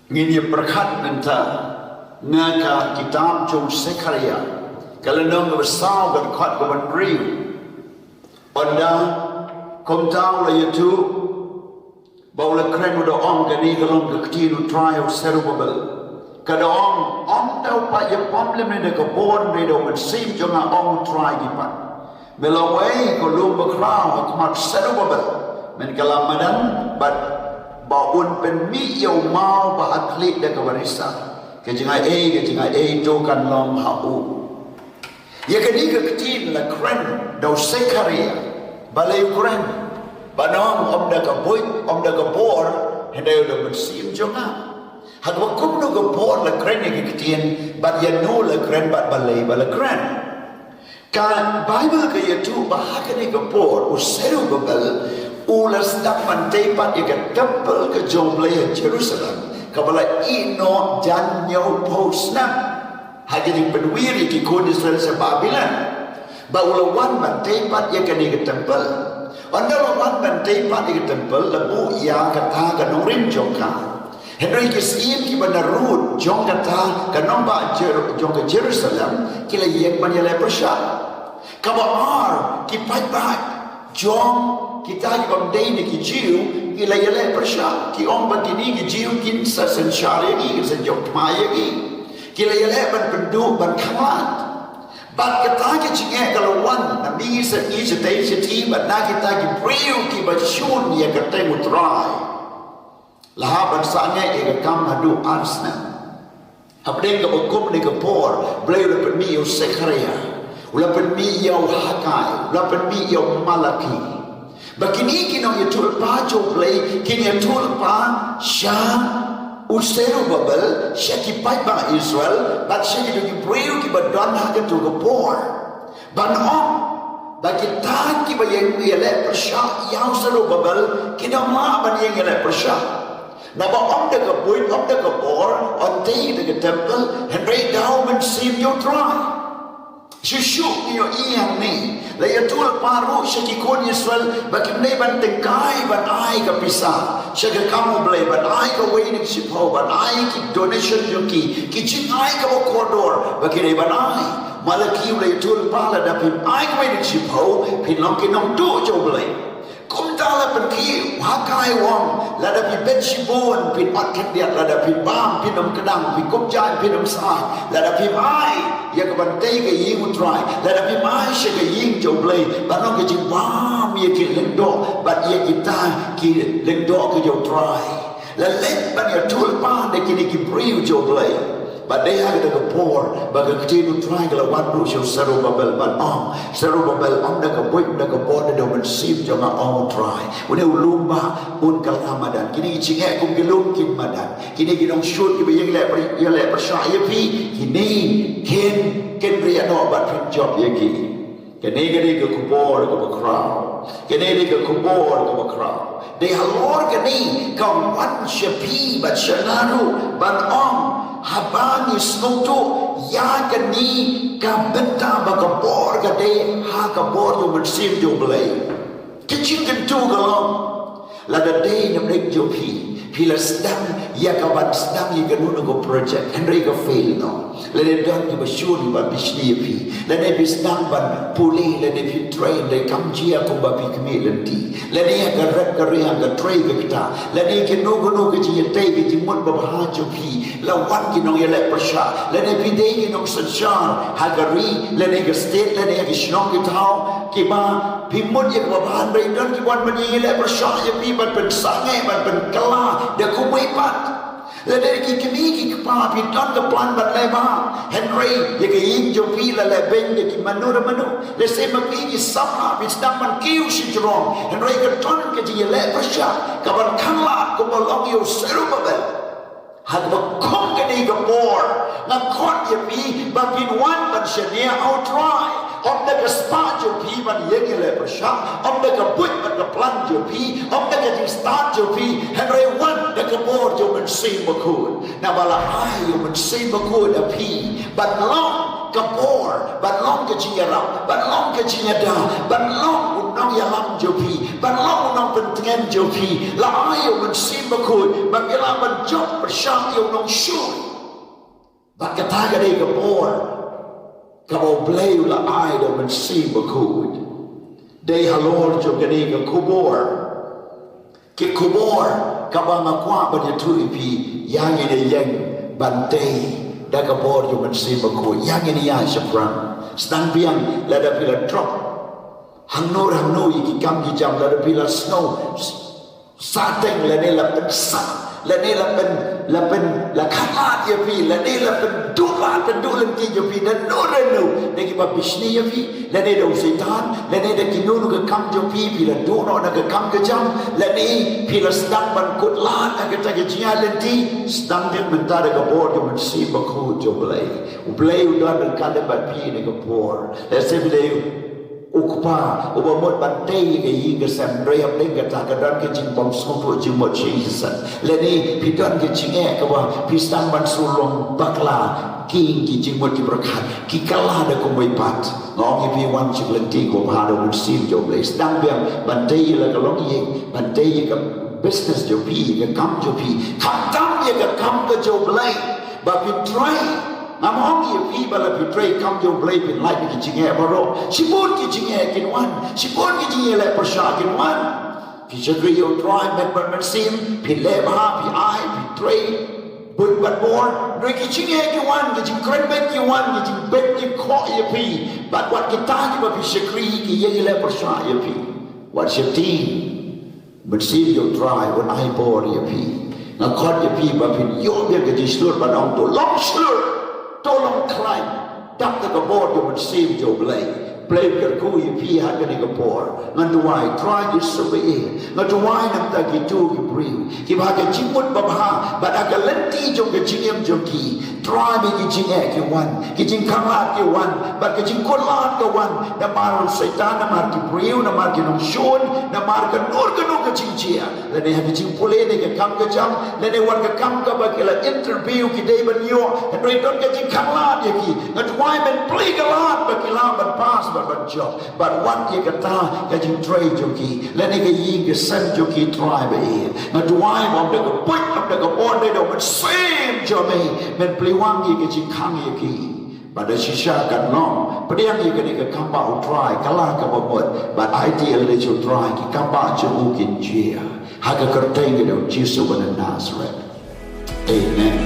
Ngini berkat nanta ngaka kitab jong Zekaria kalau nong bersau dan kuat keban riu pada komtau la itu baula kren udah om kani kalau kektin trial serubabel kada om tau pa ye problem ne ko bon ne do Mynsiem jonga om try gipat melawai ko lum bakrau akmat serubabel men kalamadan but baun pen mi yau mau ba atlet da kawarisa ke jingai do kan lom hau ya kani ke ktin la kren do Zekaria balai kren banong om da ka boy om da ka bor hedai do Mynsiem jonga had wa kum no ka bor la kren ke ktin bat ya no la kren bat balai bala kren ka bible ke ya tu ba hakani ka bor useru babal ulas dapat dapat ikan temple ke jomblaya Jerusalem kabala ino janyo posna hajini penwiri ki kon Israel sa Babylon ba ulawan man dapat ikan ikan temple andalawan man dapat ikan temple labu ya kata kanong rinjoka Henry kisim ki banarud jong kata kanong ba jong ke Jerusalem kila yang banyalai persya kabar ki pai jong kita ibang day ni ki Jew ilayalay persya ki om batini ki Jew kin sa sensyari ki sa jokmaya ki kilayalay ban pendu ban kamat bat kata ki chinge kalawan na mingi sa day sa team at na kita ki priyo ki batsyun ya katay mutray lahaban sa nga ikakam hadu arsna habdeng ka bagkum ni kapor blay ulapan mi yung Zekaria ulapan mi yung Hagai ulapan mi yung Malaki Bakini kinong yatul pa joplay kini yatul pa siya useru babel siya kipay ba Israel but siya kito kiprayo kibadon hagan to gapor banom bagita kibayang yale persya yaw seru babel kinama ban yang yale persya naba om da gaboy om da gapor on day da temple Henry daw Mynsiem yo try Syusyuk niyo iyang ni layatul paru siya kikon Israel bakim na iban tengkay ban ay kapisa siya kakamu balay ban ay kaway nagsipaw ban ay donation yung kichin ay kawakodor bakim na iban ay malaki layatul pala dapim ay kaway nagsipaw pinong kinong dojo balay kumtala pergi wakai wong lada pi bensibon pin paket dia lada pi bam pinom kedang pi kopjan pinom sai lada pi mai ya kabantai ke ying utrai lada pi mai she ke ying joblay banong ke jibam ya ki lendo bat ya kita ki lendo ke jo try la let ban ya tul pa de ki ki priu joblay but they had the poor but the continue trying to one do show Zerubbabel but Zerubbabel da ka boy da ka bod da Mynsiem jama try when you lumba un kal ramadan kini chinge kum gilum kin madan kini ginong shoot ki yang le persya pi kini ken ria no but pin job yaki kini ka kubor ka bakraw kini ka kubor ka bakraw they halor kini ka wan shapi but shanaru but habani snoto ya kani ka benta bagabor ka de ha ka bor yo Mynsiem jo blay kichin kan tu galong la da de na break jo pila stam ya ka bat stam ya ganu no project Henry ka fail no la de don ki bashuri ba bishni pi la de bistam ban puli la de pi train de kam jia ko ba pi kmi lenti la de ya ka rat ka ria ka tray ka kita la de ki no go ka ji te ki ji mut ba ha jo pi la wan ki no ya le persha la de pi de ki no sanjan hagari la de ka state la de ki shnong ki tao ki ba pi mut ya ba ban bai don ki wan man ye le persha ya pi ban pen sangai ban pen kala de ko mai pat la de ki kmi ki pa pi don ka plan ban le ba Henry ye ki yin jo pi la le ben de ki manu le se ma pi ki sama pi stam ban kiu si jrong Henry ka ton ka ji le persha ka ban kala ko ba long yo Zerubbabel had ba kom ka ni ka bor na kot ye pi ba pin wan ban shania out try om da ka spa jo pi ban ye le persha om da ka but ban ka plan jo pi om da ka ji start jo pi Henry wan da ka bor jo Mynsiem Bakhuid na bala ay jo Mynsiem Bakhuid a pi ban long ka bor ban long ka ji ra ban long ka ji da ban long น้องอย่าล้ำเจ้าพี่บัดเล่าน้องเป็นเทนเจ้าพี่ละอายมันซีบคุยบัดเวลามันจบประชาเดียวน้องช่วยบัดกระทากระเดกระโปรกับเอาเปลวละอายเดี๋ยวมันซีบคุยเดย์ฮัลโหลจบกระเดกับคูโบร์กิคูโบร์กับว่ามากว่าบัดจะทุยพี่ยังไงได้ยังบันเตได้กระโปรอยู่มันซีบคุยยังไงนี่ยาชับรังsedang biang lada pila drop hang no iki kam ki jam lada pila snow sateng lada la pen sa lada la pen la khamat ya pi lada la pen dula pen dulen ki ya pi dan no de ki ba bisni ya pi lada do setan lada de ki no ka kam jo pi la do no na ka kam ka jam lada pila sedang ban kut lat ka ta ki jia lenti sedang dia mentara ka bor jo men si ba khu jo blai blai udan dan kale ba pi ne ka bor la se blai ukpa ubamot bante ke yi ke sam rem ling ke ta ka dan ke jing bom so to jing mo chi san le ni pi dan ke jing e ka wa pi sang ban su long bakla ki jing mo ti prakat ki kala da ko mai pat ngong pi wan chi len ti ko ha do sim jo ble dang biang bante la ka long yi bante yi ka business jo pi ka kam jo pi kam ye ka kam ka jo ble ba pi try ngam hong ye pi bala pi tray kam yo blai pin lai ki jinge baro sibon ki jinge kin wan sibon ki jinge le prasha kin wan pi chagri yo try men sim pi le ba pi ai pi tray bun bat bor doi ki jinge ki wan ki jing kren bet ki wan ki jing bet ki kho ye pi but what ki ta ki ba pi chagri ki ye le prasha ye pi what your team but sim yo try when I bor ye pi na khot ye pi ba pin yo be ki ji slur ba dong to long slur tolong climbดับตะกบอดอยู่มันซีมโจเบลเปลกับกูยพี่ฮักกันอีกปอร์งันดูไว้ try to survey งันดูไว้น้ำตากิจูกิบริวกิบหากันจิมุดบ้าบัดอากันเล่นตีจงกันจิงเอ็มจงกี try ไปกิจิงแอกกิวันกิจิงข้างลาดกิวันบัดกิจิงคนลาดกิวันน้ำมาร์ไซตานน้ำมาร์กิบริวน้ำมาร์กินองชนน้ำมาร์กันนูร์กันนูกันจิงเชียและในฮักกิจิงโพเลในกันคำกันจำและในวันกันคำกันบัดกิละอินเตอร์วิวกิได้บันโยเห็นไรต้นกันจิงข้างลาดอย่างกีงันดูไว้มันปลีกันลาดบัดกิลาบัดพาสบัดจบบัดวันที่กันตากันจิงเทรดจงกีและในกันยิงกันเซนจงกีทรายไปเองงันดูไว้มันเด็กกับปุ๊บมันเด็กกับบอลได้ดอกมันเซมจอมีมันปลีวังยิงกันจิงข้างยิงกีบัดเดชิชากันน้องประเดี๋ยวนี้กันนี่กันคำบ่าวทรายกลากับหมดบัดไอเดียเลยจะทรายที่คำบ่าวจะมูกินเจียหากกระเตงกันเดี๋ยวจีสุวรรณนาสเรตเอเมน